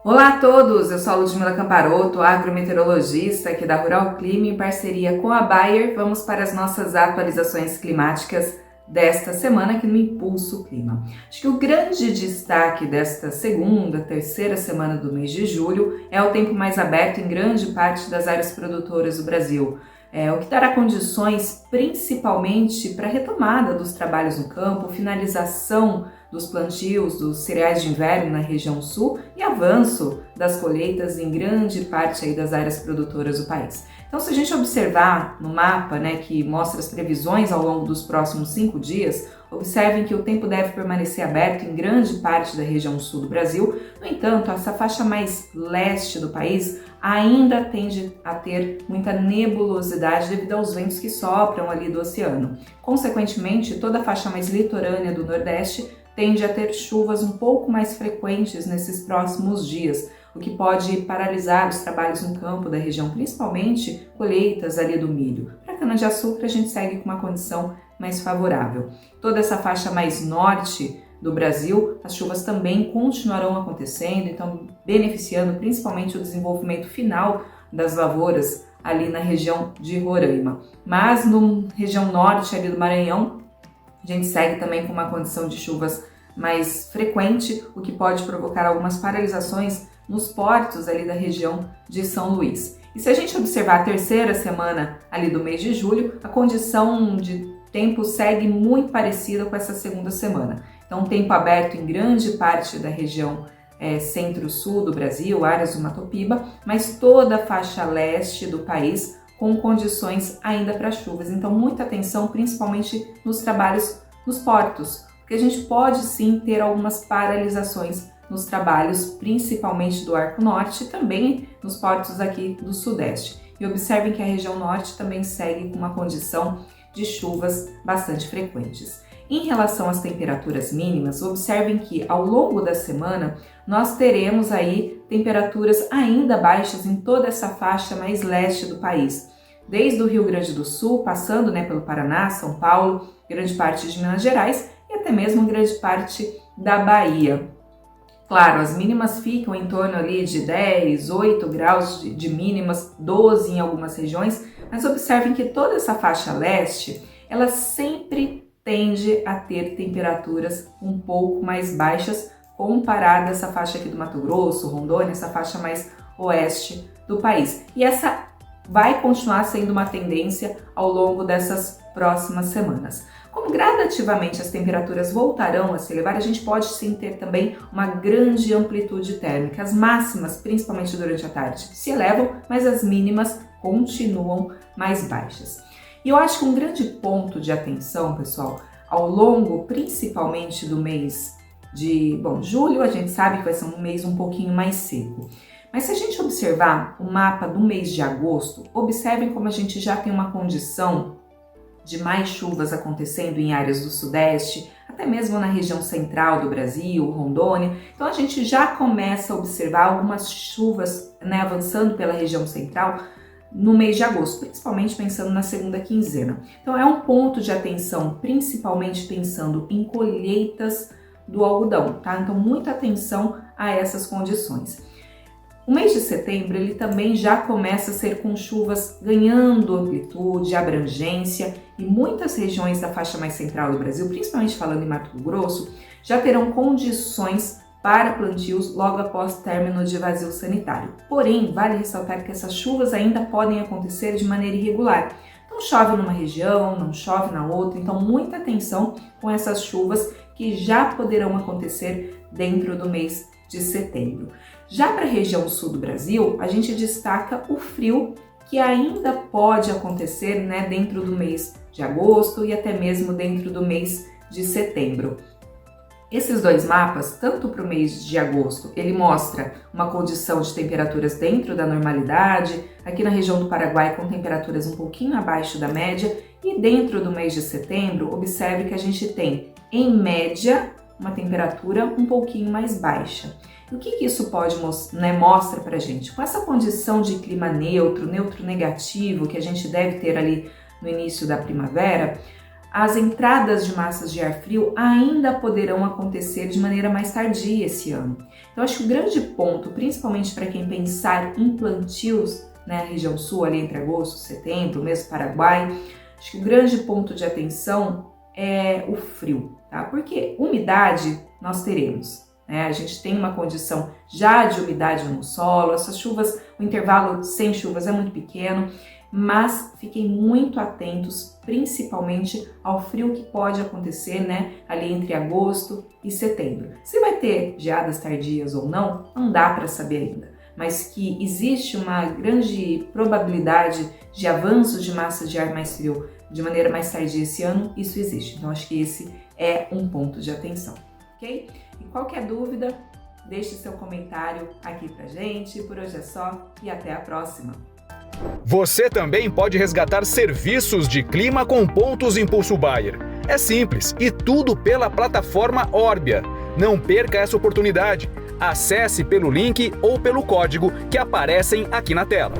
Olá a todos, eu sou a Ludmila Camparoto, agrometeorologista aqui da Rural Clima, em parceria com a Bayer. Vamos para as nossas atualizações climáticas desta semana aqui no Impulso Clima. Acho que o grande destaque desta terceira semana do mês de julho é o tempo mais aberto em grande parte das áreas produtoras do Brasil. O que dará condições principalmente para a retomada dos trabalhos no campo, finalização dos plantios dos cereais de inverno na região sul e avanço das colheitas em grande parte aí das áreas produtoras do país. Então, se a gente observar no mapa, que mostra as previsões ao longo dos próximos 5 dias, observem que o tempo deve permanecer aberto em grande parte da região sul do Brasil. No entanto, essa faixa mais leste do país ainda tende a ter muita nebulosidade devido aos ventos que sopram ali do oceano. Consequentemente, toda a faixa mais litorânea do Nordeste tende a ter chuvas um pouco mais frequentes nesses próximos dias, o que pode paralisar os trabalhos no campo da região, principalmente colheitas ali do milho. Para a cana-de-açúcar, a gente segue com uma condição mais favorável. Toda essa faixa mais norte do Brasil, as chuvas também continuarão acontecendo, então beneficiando principalmente o desenvolvimento final das lavouras ali na região de Roraima. Mas na região norte ali do Maranhão, a gente segue também com uma condição de chuvas mais frequente, o que pode provocar algumas paralisações nos portos ali da região de São Luís. E se a gente observar a terceira semana ali do mês de julho, a condição de tempo segue muito parecida com essa segunda semana. Então, tempo aberto em grande parte da região centro-sul do Brasil, áreas do Mato Piba, mas toda a faixa leste do país com condições ainda para chuvas. Então, muita atenção, principalmente nos trabalhos nos portos, porque a gente pode sim ter algumas paralisações nos trabalhos, principalmente do Arco Norte e também nos portos aqui do Sudeste. E observem que a região norte também segue com uma condição de chuvas bastante frequentes. Em relação às temperaturas mínimas, observem que ao longo da semana nós teremos aí temperaturas ainda baixas em toda essa faixa mais leste do país. Desde o Rio Grande do Sul, passando pelo Paraná, São Paulo, grande parte de Minas Gerais e até mesmo grande parte da Bahia. Claro, as mínimas ficam em torno ali de 10, 8 graus de mínimas, 12 em algumas regiões, mas observem que toda essa faixa leste, ela sempre tende a ter temperaturas um pouco mais baixas comparada a essa faixa aqui do Mato Grosso, Rondônia, essa faixa mais oeste do país. E essa vai continuar sendo uma tendência ao longo dessas próximas semanas. Como gradativamente as temperaturas voltarão a se elevar, a gente pode sim ter também uma grande amplitude térmica. As máximas, principalmente durante a tarde, se elevam, mas as mínimas continuam mais baixas. E eu acho que um grande ponto de atenção, pessoal, ao longo principalmente do mês de julho, a gente sabe que vai ser um mês um pouquinho mais seco. Mas se a gente observar o mapa do mês de agosto, observem como a gente já tem uma condição de mais chuvas acontecendo em áreas do Sudeste, até mesmo na região central do Brasil, Rondônia. Então a gente já começa a observar algumas chuvas avançando pela região central no mês de agosto, principalmente pensando na segunda quinzena. Então é um ponto de atenção, principalmente pensando em colheitas do algodão, tá? Então muita atenção a essas condições. O mês de setembro ele também já começa a ser com chuvas ganhando amplitude, abrangência e muitas regiões da faixa mais central do Brasil, principalmente falando em Mato Grosso, já terão condições para plantios logo após o término de vazio sanitário. Porém, vale ressaltar que essas chuvas ainda podem acontecer de maneira irregular. Não chove numa região, não chove na outra, então muita atenção com essas chuvas que já poderão acontecer dentro do mês de setembro. Já para a região sul do Brasil, a gente destaca o frio que ainda pode acontecer dentro do mês de agosto e até mesmo dentro do mês de setembro. Esses dois mapas, tanto para o mês de agosto, ele mostra uma condição de temperaturas dentro da normalidade, aqui na região do Paraguai com temperaturas um pouquinho abaixo da média, e dentro do mês de setembro, observe que a gente tem, em média, uma temperatura um pouquinho mais baixa. E o que isso pode mostra pra gente? Com essa condição de clima neutro negativo que a gente deve ter ali no início da primavera, as entradas de massas de ar frio ainda poderão acontecer de maneira mais tardia esse ano. Então, acho que o grande ponto, principalmente para quem pensar em plantios na região sul, ali entre agosto e setembro, mesmo Paraguai, acho que o grande ponto de atenção é o frio, tá? Porque umidade nós teremos, né? A gente tem uma condição já de umidade no solo, essas chuvas, o intervalo sem chuvas é muito pequeno, mas fiquem muito atentos, principalmente ao frio que pode acontecer, né, ali entre agosto e setembro. Se vai ter geadas tardias ou não dá para saber ainda, mas que existe uma grande probabilidade de avanço de massa de ar mais frio de maneira mais tardia esse ano, isso existe. Então, acho que esse é um ponto de atenção, ok? E qualquer dúvida, deixe seu comentário aqui pra gente. Por hoje é só e até a próxima! Você também pode resgatar serviços de clima com pontos Impulso Bayer. É simples e tudo pela plataforma Orbia. Não perca essa oportunidade. Acesse pelo link ou pelo código que aparecem aqui na tela.